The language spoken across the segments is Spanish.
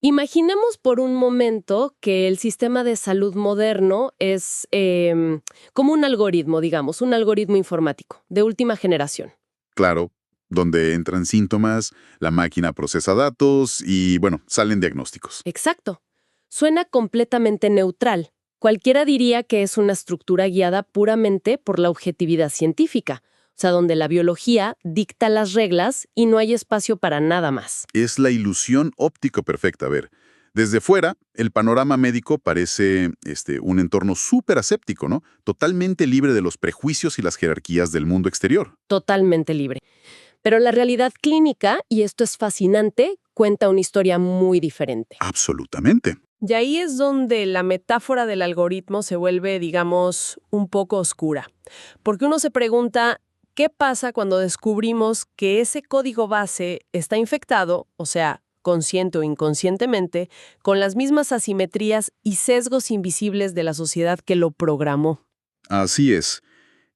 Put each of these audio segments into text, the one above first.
Imaginemos por un momento que el sistema de salud moderno es como un algoritmo, digamos, un algoritmo informático de última generación. Claro, donde entran síntomas, la máquina procesa datos y, bueno, salen diagnósticos. Exacto. Suena completamente neutral. Cualquiera diría que es una estructura guiada puramente por la objetividad científica, o sea, donde la biología dicta las reglas y no hay espacio para nada más. Es la ilusión óptico perfecta. A ver, desde fuera, el panorama médico parece un entorno súper aséptico, ¿no? Totalmente libre de los prejuicios y las jerarquías del mundo exterior. Totalmente libre. Pero la realidad clínica, y esto es fascinante, cuenta una historia muy diferente. Absolutamente. Y ahí es donde la metáfora del algoritmo se vuelve, digamos, un poco oscura. Porque uno se pregunta, ¿qué pasa cuando descubrimos que ese código base está infectado, o sea, consciente o inconscientemente, con las mismas asimetrías y sesgos invisibles de la sociedad que lo programó? Así es.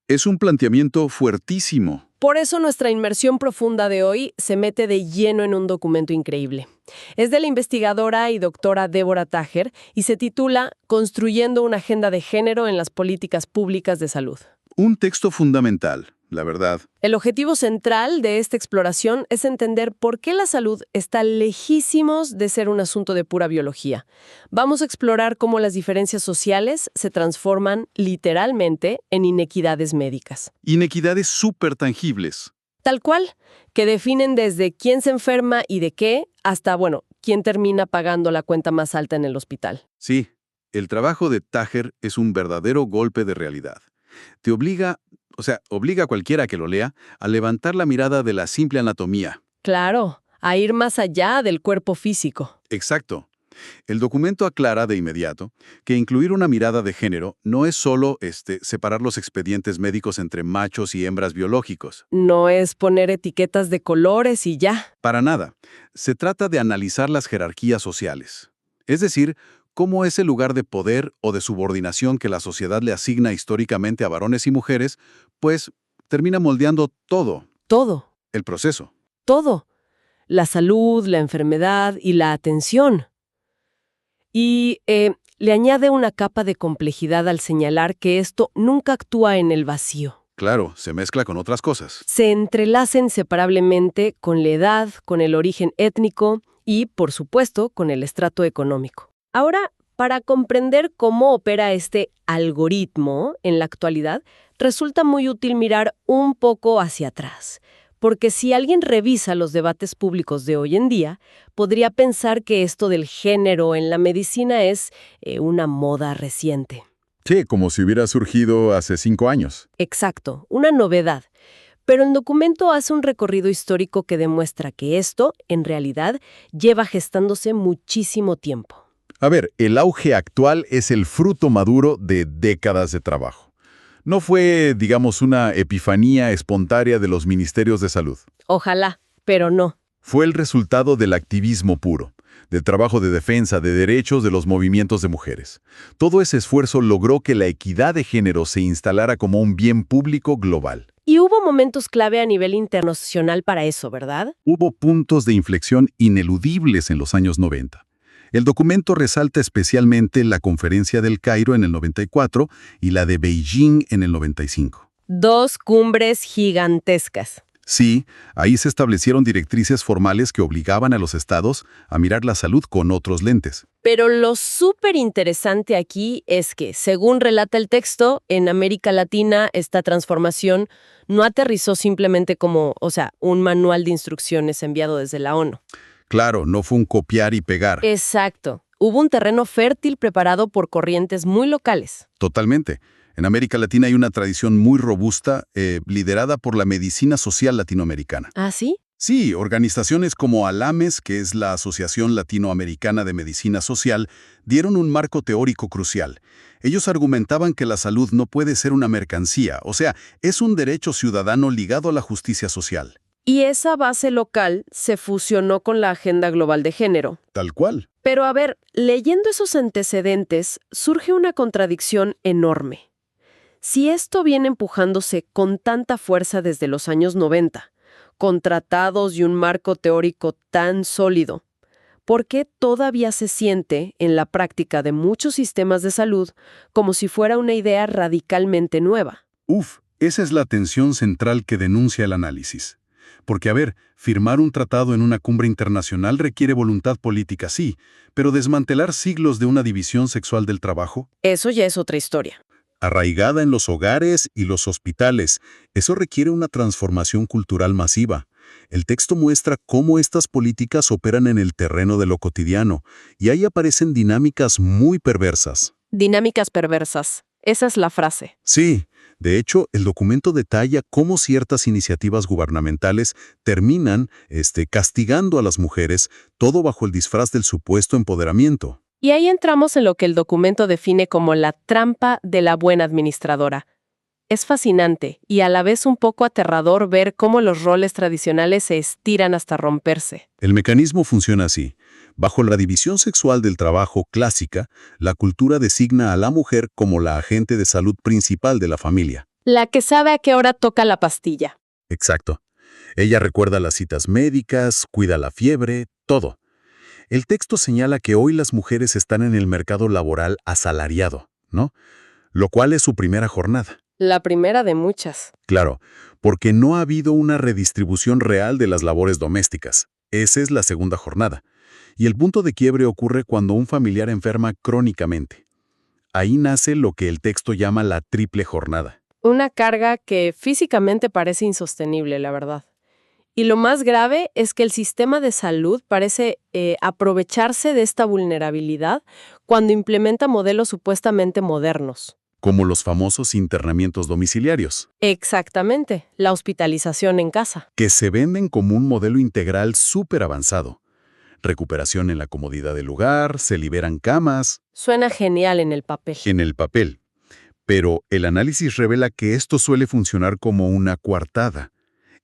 Es un planteamiento fuertísimo. Por eso nuestra inmersión profunda de hoy se mete de lleno en un documento increíble. Es de la investigadora y doctora Deborah Tager y se titula Construyendo una agenda de género en las políticas públicas de salud. Un texto fundamental, la verdad. El objetivo central de esta exploración es entender por qué la salud está lejísimos de ser un asunto de pura biología. Vamos a explorar cómo las diferencias sociales se transforman literalmente en inequidades médicas. Inequidades súper tangibles. Tal cual, que definen desde quién se enferma y de qué, hasta, bueno, quién termina pagando la cuenta más alta en el hospital. Sí, el trabajo de Tager es un verdadero golpe de realidad. Te obliga a cualquiera que lo lea a levantar la mirada de la simple anatomía. Claro, a ir más allá del cuerpo físico. Exacto. El documento aclara de inmediato que incluir una mirada de género no es solo separar los expedientes médicos entre machos y hembras biológicos. No es poner etiquetas de colores y ya. Para nada. Se trata de analizar las jerarquías sociales. Es decir, cómo ese lugar de poder o de subordinación que la sociedad le asigna históricamente a varones y mujeres, pues termina moldeando todo Todo, el proceso. todo. La salud, la enfermedad y la atención. Y le añade una capa de complejidad al señalar que esto nunca actúa en el vacío. Claro, se mezcla con otras cosas. Se entrelaza inseparablemente con la edad, con el origen étnico y, por supuesto, con el estrato económico. Ahora, para comprender cómo opera este algoritmo en la actualidad, resulta muy útil mirar un poco hacia atrás. Porque si alguien revisa los debates públicos de hoy en día, podría pensar que esto del género en la medicina es una moda reciente. Sí, como si hubiera surgido hace 5 años. Exacto, una novedad. Pero el documento hace un recorrido histórico que demuestra que esto, en realidad, lleva gestándose muchísimo tiempo. A ver, el auge actual es el fruto maduro de décadas de trabajo. No fue, digamos, una epifanía espontánea de los ministerios de salud. Ojalá, pero no. Fue el resultado del activismo puro, del trabajo de defensa de derechos de los movimientos de mujeres. Todo ese esfuerzo logró que la equidad de género se instalara como un bien público global. Y hubo momentos clave a nivel internacional para eso, ¿verdad? Hubo puntos de inflexión ineludibles en los años 90. El documento resalta especialmente la Conferencia del Cairo en el 94 y la de Beijing en el 95. Dos cumbres gigantescas. Sí, ahí se establecieron directrices formales que obligaban a los estados a mirar la salud con otros lentes. Pero lo súper interesante aquí es que, según relata el texto, en América Latina esta transformación no aterrizó simplemente como, un manual de instrucciones enviado desde la ONU. Claro, no fue un copiar y pegar. Exacto. Hubo un terreno fértil preparado por corrientes muy locales. Totalmente. En América Latina hay una tradición muy robusta, liderada por la medicina social latinoamericana. ¿Ah, sí? Sí, organizaciones como ALAMES, que es la Asociación Latinoamericana de Medicina Social, dieron un marco teórico crucial. Ellos argumentaban que la salud no puede ser una mercancía, o sea, es un derecho ciudadano ligado a la justicia social. Y esa base local se fusionó con la Agenda Global de Género. Tal cual. Pero a ver, leyendo esos antecedentes, surge una contradicción enorme. Si esto viene empujándose con tanta fuerza desde los años 90, con tratados y un marco teórico tan sólido, porque todavía se siente en la práctica de muchos sistemas de salud como si fuera una idea radicalmente nueva. Esa es la tensión central que denuncia el análisis. Porque, a ver, firmar un tratado en una cumbre internacional requiere voluntad política, sí, pero desmantelar siglos de una división sexual del trabajo, Eso ya es otra historia. arraigada en los hogares y los hospitales, eso requiere una transformación cultural masiva. El texto muestra cómo estas políticas operan en el terreno de lo cotidiano, y ahí aparecen dinámicas muy perversas. Dinámicas perversas. Esa es la frase. Sí, de hecho, el documento detalla cómo ciertas iniciativas gubernamentales terminan castigando a las mujeres, todo bajo el disfraz del supuesto empoderamiento. Y ahí entramos en lo que el documento define como la trampa de la buena administradora. Es fascinante y a la vez un poco aterrador ver cómo los roles tradicionales se estiran hasta romperse. El mecanismo funciona así. Bajo la división sexual del trabajo clásica, la cultura designa a la mujer como la agente de salud principal de la familia. La que sabe a qué hora toca la pastilla. Exacto. Ella recuerda las citas médicas, cuida la fiebre, todo. El texto señala que hoy las mujeres están en el mercado laboral asalariado, ¿no? Lo cual es su primera jornada. La primera de muchas. Claro, porque no ha habido una redistribución real de las labores domésticas. Esa es la segunda jornada. Y el punto de quiebre ocurre cuando un familiar enferma crónicamente. Ahí nace lo que el texto llama la triple jornada. Una carga que físicamente parece insostenible, la verdad. Y lo más grave es que el sistema de salud parece aprovecharse de esta vulnerabilidad cuando implementa modelos supuestamente modernos. Como los famosos internamientos domiciliarios, Exactamente, la hospitalización en casa. que se venden como un modelo integral súper avanzado. Recuperación en la comodidad del lugar, se liberan camas, Suena genial en el papel. en el papel. Pero el análisis revela que esto suele funcionar como una coartada.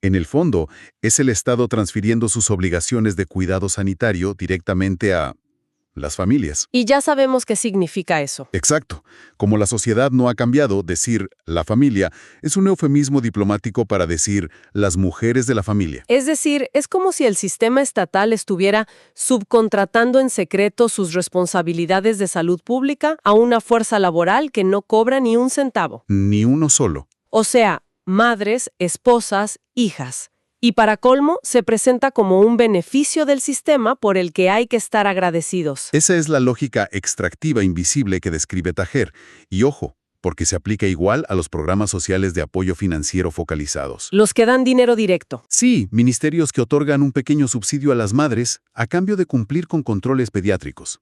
En el fondo, es el Estado transfiriendo sus obligaciones de cuidado sanitario directamente a las familias. Y ya sabemos qué significa eso. Exacto. Como la sociedad no ha cambiado, decir la familia es un eufemismo diplomático para decir las mujeres de la familia. Es decir, es como si el sistema estatal estuviera subcontratando en secreto sus responsabilidades de salud pública a una fuerza laboral que no cobra ni un centavo. Ni uno solo. O sea, madres, esposas, hijas. Y para colmo, se presenta como un beneficio del sistema por el que hay que estar agradecidos. Esa es la lógica extractiva invisible que describe Tajer. Y ojo, porque se aplica igual a los programas sociales de apoyo financiero focalizados. Los que dan dinero directo. Sí, ministerios que otorgan un pequeño subsidio a las madres a cambio de cumplir con controles pediátricos.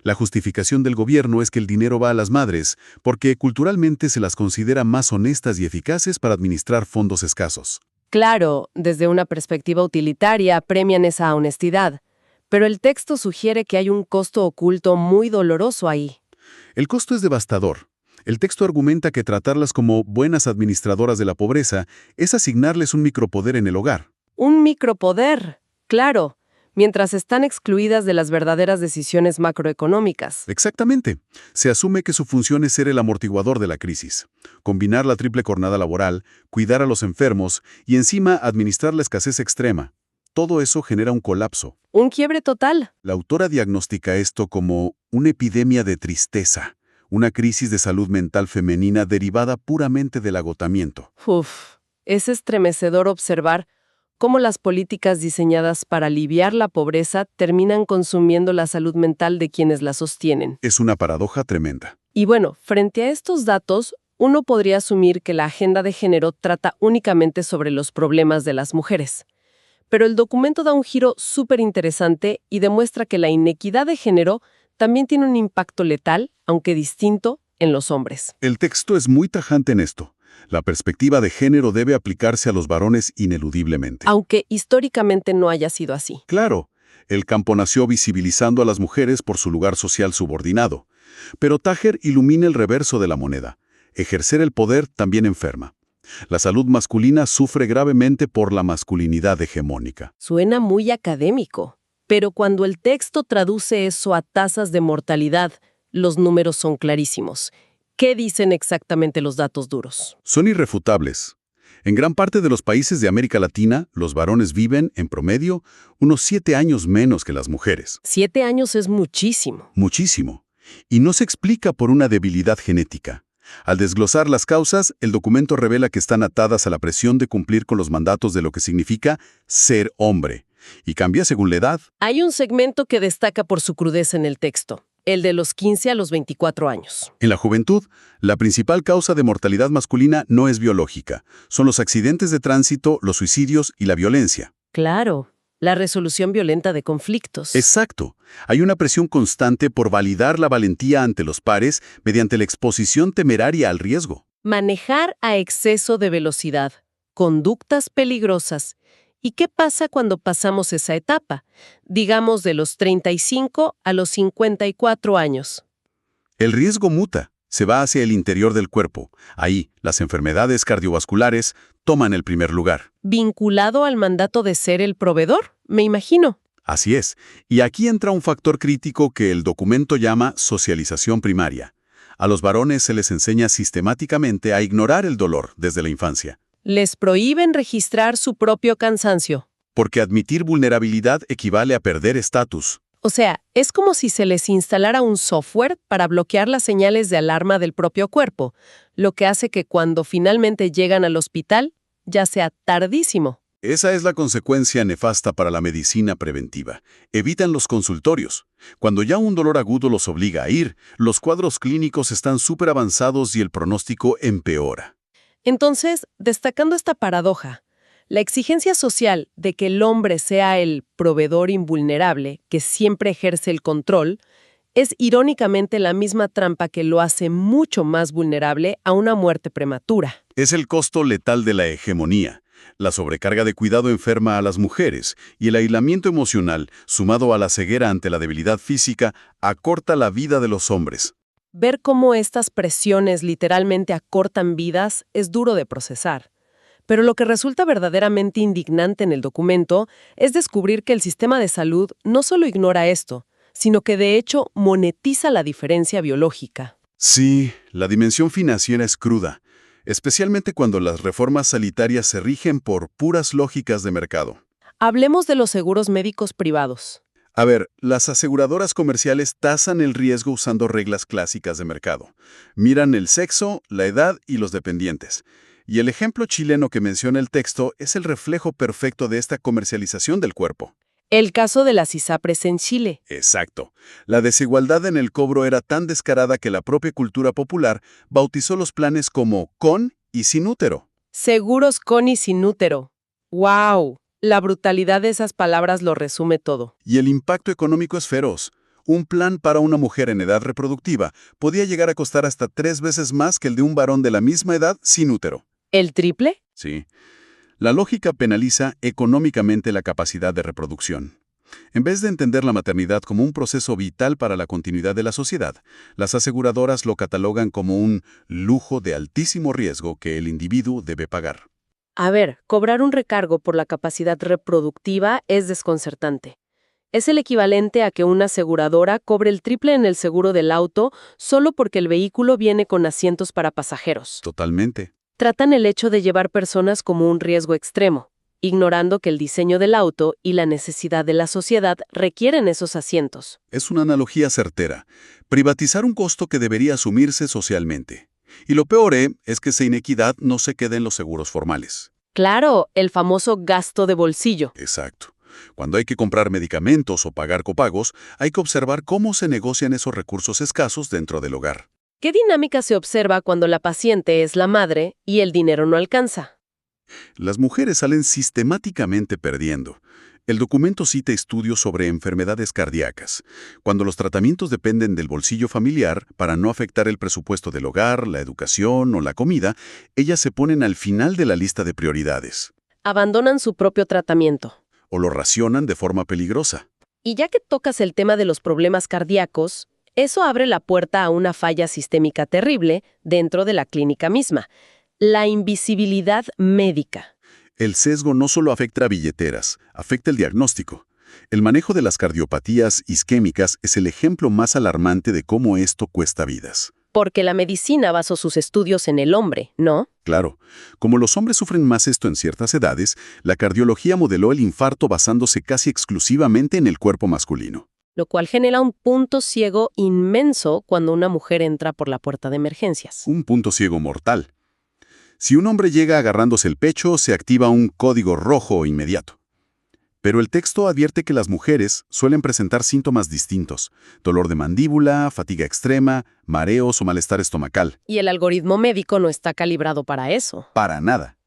La justificación del gobierno es que el dinero va a las madres porque culturalmente se las considera más honestas y eficaces para administrar fondos escasos. Claro, desde una perspectiva utilitaria premian esa honestidad, pero el texto sugiere que hay un costo oculto muy doloroso ahí. El costo es devastador. El texto argumenta que tratarlas como buenas administradoras de la pobreza es asignarles un micropoder en el hogar. Un micropoder, claro, mientras están excluidas de las verdaderas decisiones macroeconómicas. Exactamente. Se asume que su función es ser el amortiguador de la crisis, combinar la triple jornada laboral, cuidar a los enfermos y encima administrar la escasez extrema. Todo eso genera un colapso. Un quiebre total. La autora diagnostica esto como una epidemia de tristeza, una crisis de salud mental femenina derivada puramente del agotamiento. Es estremecedor observar cómo las políticas diseñadas para aliviar la pobreza terminan consumiendo la salud mental de quienes la sostienen. Es una paradoja tremenda. Y bueno, frente a estos datos, uno podría asumir que la agenda de género trata únicamente sobre los problemas de las mujeres. Pero el documento da un giro súper interesante y demuestra que la inequidad de género también tiene un impacto letal, aunque distinto, en los hombres. El texto es muy tajante en esto. La perspectiva de género debe aplicarse a los varones ineludiblemente. Aunque históricamente no haya sido así. Claro, el campo nació visibilizando a las mujeres por su lugar social subordinado. Pero Tajer ilumina el reverso de la moneda. Ejercer el poder también enferma. La salud masculina sufre gravemente por la masculinidad hegemónica. Suena muy académico, pero cuando el texto traduce eso a tasas de mortalidad, los números son clarísimos. ¿Qué dicen exactamente los datos duros? Son irrefutables. En gran parte de los países de América Latina, los varones viven, en promedio, unos 7 años menos que las mujeres. 7 años es muchísimo. Muchísimo. Y no se explica por una debilidad genética. Al desglosar las causas, el documento revela que están atadas a la presión de cumplir con los mandatos de lo que significa ser hombre, y cambia según la edad. Hay un segmento que destaca por su crudeza en el texto, el de los 15 a los 24 años. En la juventud, la principal causa de mortalidad masculina no es biológica, son los accidentes de tránsito, los suicidios y la violencia. Claro, la resolución violenta de conflictos. Exacto. Hay una presión constante por validar la valentía ante los pares mediante la exposición temeraria al riesgo. Manejar a exceso de velocidad, conductas peligrosas. ¿Y qué pasa cuando pasamos esa etapa? Digamos de los 35 a los 54 años. El riesgo muta, se va hacia el interior del cuerpo. Ahí, las enfermedades cardiovasculares toman el primer lugar. ¿Vinculado al mandato de ser el proveedor? Me imagino. Así es. Y aquí entra un factor crítico que el documento llama socialización primaria. A los varones se les enseña sistemáticamente a ignorar el dolor desde la infancia. Les prohíben registrar su propio cansancio. Porque admitir vulnerabilidad equivale a perder estatus. O sea, es como si se les instalara un software para bloquear las señales de alarma del propio cuerpo, lo que hace que cuando finalmente llegan al hospital, ya sea tardísimo. Esa es la consecuencia nefasta para la medicina preventiva. Evitan los consultorios. Cuando ya un dolor agudo los obliga a ir, los cuadros clínicos están súper avanzados y el pronóstico empeora. Entonces, destacando esta paradoja, la exigencia social de que el hombre sea el proveedor invulnerable, que siempre ejerce el control, es irónicamente la misma trampa que lo hace mucho más vulnerable a una muerte prematura. Es el costo letal de la hegemonía. La sobrecarga de cuidado enferma a las mujeres y el aislamiento emocional, sumado a la ceguera ante la debilidad física, acorta la vida de los hombres. Ver cómo estas presiones literalmente acortan vidas es duro de procesar. Pero lo que resulta verdaderamente indignante en el documento es descubrir que el sistema de salud no solo ignora esto, sino que de hecho monetiza la diferencia biológica. Sí, la dimensión financiera es cruda, especialmente cuando las reformas sanitarias se rigen por puras lógicas de mercado. Hablemos de los seguros médicos privados. A ver, las aseguradoras comerciales tasan el riesgo usando reglas clásicas de mercado. Miran el sexo, la edad y los dependientes. Y el ejemplo chileno que menciona el texto es el reflejo perfecto de esta comercialización del cuerpo. El caso de las ISAPRES en Chile. Exacto. La desigualdad en el cobro era tan descarada que la propia cultura popular bautizó los planes como con y sin útero. Seguros con y sin útero. ¡Wow! La brutalidad de esas palabras lo resume todo. Y el impacto económico es feroz. Un plan para una mujer en edad reproductiva podía llegar a costar hasta 3 veces más que el de un varón de la misma edad sin útero. ¿El triple? Sí. La lógica penaliza económicamente la capacidad de reproducción. En vez de entender la maternidad como un proceso vital para la continuidad de la sociedad, las aseguradoras lo catalogan como un lujo de altísimo riesgo que el individuo debe pagar. A ver, cobrar un recargo por la capacidad reproductiva es desconcertante. Es el equivalente a que una aseguradora cobre el triple en el seguro del auto solo porque el vehículo viene con asientos para pasajeros. Totalmente. Tratan el hecho de llevar personas como un riesgo extremo, ignorando que el diseño del auto y la necesidad de la sociedad requieren esos asientos. Es una analogía certera. Privatizar un costo que debería asumirse socialmente. Y lo peor es que esa inequidad no se queda en los seguros formales. Claro, el famoso gasto de bolsillo. Exacto. Cuando hay que comprar medicamentos o pagar copagos, hay que observar cómo se negocian esos recursos escasos dentro del hogar. ¿Qué dinámica se observa cuando la paciente es la madre y el dinero no alcanza? Las mujeres salen sistemáticamente perdiendo. El documento cita estudios sobre enfermedades cardíacas. Cuando los tratamientos dependen del bolsillo familiar, para no afectar el presupuesto del hogar, la educación o la comida, ellas se ponen al final de la lista de prioridades. Abandonan su propio tratamiento. O lo racionan de forma peligrosa. Y ya que tocas el tema de los problemas cardíacos, eso abre la puerta a una falla sistémica terrible dentro de la clínica misma: la invisibilidad médica. El sesgo no solo afecta a billeteras, afecta el diagnóstico. El manejo de las cardiopatías isquémicas es el ejemplo más alarmante de cómo esto cuesta vidas. Porque la medicina basó sus estudios en el hombre, ¿no? Claro, como los hombres sufren más esto en ciertas edades, la cardiología modeló el infarto basándose casi exclusivamente en el cuerpo masculino. Lo cual genera un punto ciego inmenso cuando una mujer entra por la puerta de emergencias. Un punto ciego mortal. Si un hombre llega agarrándose el pecho, se activa un código rojo inmediato. Pero el texto advierte que las mujeres suelen presentar síntomas distintos: dolor de mandíbula, fatiga extrema, mareos o malestar estomacal. Y el algoritmo médico no está calibrado para eso. Para nada.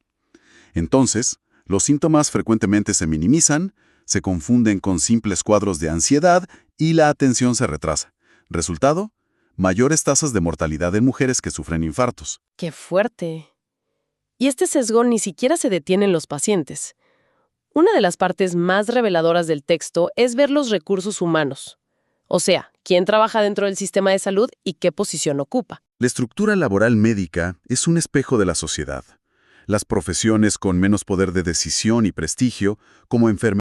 Entonces, los síntomas frecuentemente se minimizan, se confunden con simples cuadros de ansiedad y la atención se retrasa. Resultado: mayores tasas de mortalidad en mujeres que sufren infartos. ¡Qué fuerte! Y este sesgo ni siquiera se detiene en los pacientes. Una de las partes más reveladoras del texto es ver los recursos humanos. O sea, quién trabaja dentro del sistema de salud y qué posición ocupa. La estructura laboral médica es un espejo de la sociedad. Las profesiones con menos poder de decisión y prestigio, como enfermería,